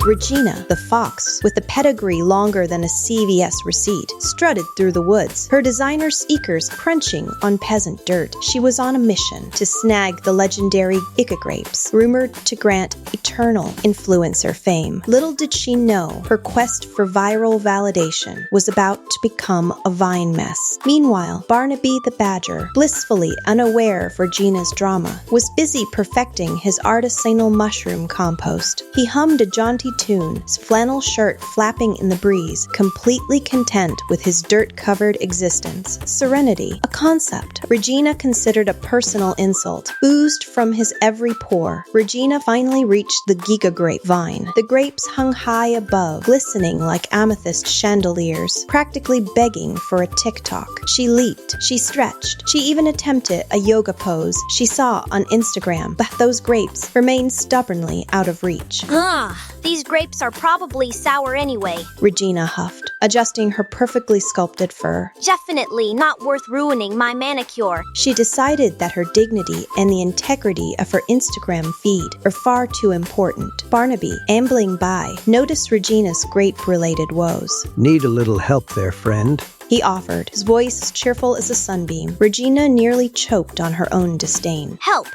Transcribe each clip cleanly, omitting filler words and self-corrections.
Regina, the fox, with a pedigree longer than a CVS receipt, strutted through the woods, her designer sneakers crunching on peasant dirt. She was on a mission to snag the legendary Ica Grapes, rumored to grant eternal influencer fame. Little did she know her quest for viral validation was about to become a vine mess. Meanwhile, Barnaby the badger, blissfully unaware of Regina's drama, was busy perfecting his artisanal mushroom compost. He hummed a jaunty tune, his flannel shirt flapping in the breeze, completely content with his dirt-covered existence. Serenity, a concept Regina considered a personal insult, oozed from his every pore. Regina finally reached the Ica Grape vine. The grapes hung high above, glistening like amethyst chandeliers, practically begging for a TikTok. She leaped, she stretched, she even attempted a yoga pose she saw on Instagram, but those grapes remained stubbornly out of reach. These grapes are probably sour anyway, Regina huffed, adjusting her perfectly sculpted fur. Definitely not worth ruining my manicure. She decided that her dignity and the integrity of her Instagram feed are far too important. Barnaby, ambling by, noticed Regina's grape-related woes. Need a little help there, friend? He offered, his voice cheerful as a sunbeam. Regina nearly choked on her own disdain. Help!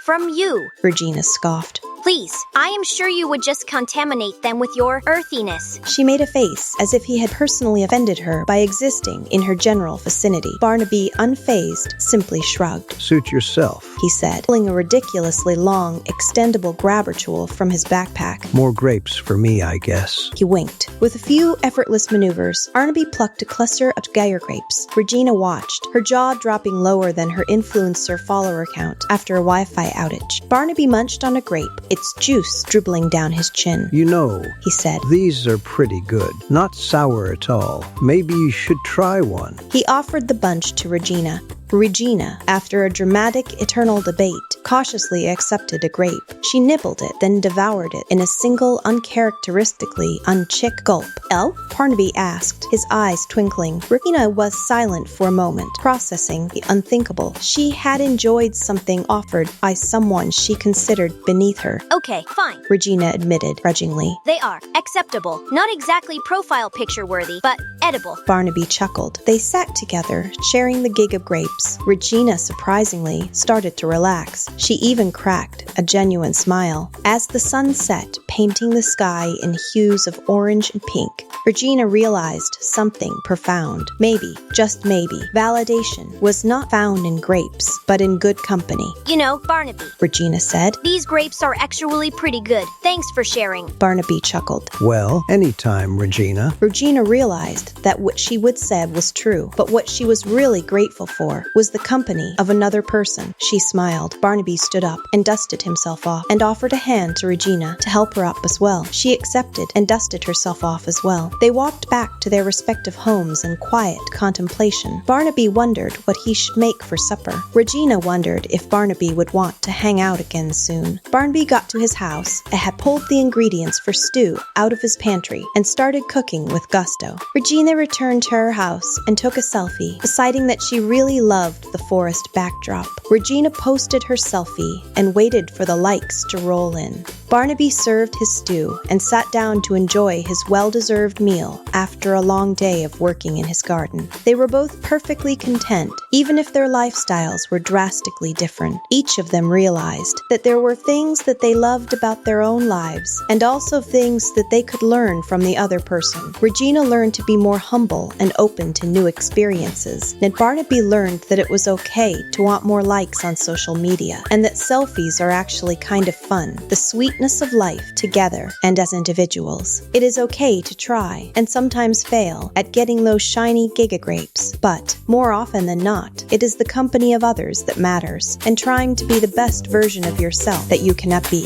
From you! Regina scoffed. Please, I am sure you would just contaminate them with your earthiness. She made a face as if he had personally offended her by existing in her general vicinity. Barnaby, unfazed, simply shrugged. Suit yourself, he said, pulling a ridiculously long, extendable grabber tool from his backpack. More grapes for me, I guess. He winked. With a few effortless maneuvers, Barnaby plucked a cluster of Ica grapes. Regina watched, her jaw dropping lower than her influencer follower count after a Wi-Fi outage. Barnaby munched on a grape, its juice dribbling down his chin. You know, he said, these are pretty good. Not sour at all. Maybe you should try one. He offered the bunch to Regina. Regina, after a dramatic eternal debate, cautiously accepted a grape. She nibbled it, then devoured it in a single uncharacteristically unchick gulp. "Oh?" Barnaby asked, his eyes twinkling. Regina was silent for a moment, processing the unthinkable. She had enjoyed something offered by someone she considered beneath her. Okay, fine, Regina admitted grudgingly. They are acceptable. Not exactly profile picture worthy, but edible. Barnaby chuckled. They sat together, sharing the gig of grapes. Regina, surprisingly, started to relax. She even cracked a genuine smile. As the sun set, painting the sky in hues of orange and pink, Regina realized something profound. Maybe, just maybe, validation was not found in grapes, but in good company. You know, Barnaby, Regina said. These grapes are actually pretty good. Thanks for sharing. Barnaby chuckled. Well, anytime, Regina. Regina realized that what she would said was true, but what she was really grateful for was the company of another person. She smiled. Barnaby stood up and dusted himself off and offered a hand to Regina to help her up as well. She accepted and dusted herself off as well. They walked back to their respective homes in quiet contemplation. Barnaby wondered what he should make for supper. Regina wondered if Barnaby would want to hang out again soon. Barnaby got to his house and had pulled the ingredients for stew out of his pantry and started cooking with gusto. Regina returned to her house and took a selfie, deciding that she really loved the forest backdrop. Regina posted her selfie and waited for the likes to roll in. Barnaby served his stew and sat down to enjoy his well-deserved meal after a long day of working in his garden. They were both perfectly content, even if their lifestyles were drastically different. Each of them realized that there were things that they loved about their own lives, and also things that they could learn from the other person. Regina learned to be more humble and open to new experiences, and Barnaby learned that it was okay to want more likes on social media, and that selfies are actually kind of fun. The sweetness of life together and as individuals. It is okay to try, and sometimes fail, at getting those shiny Ica grapes, but more often than not, it is the company of others that matters, and trying to be the best version of yourself that you cannot be.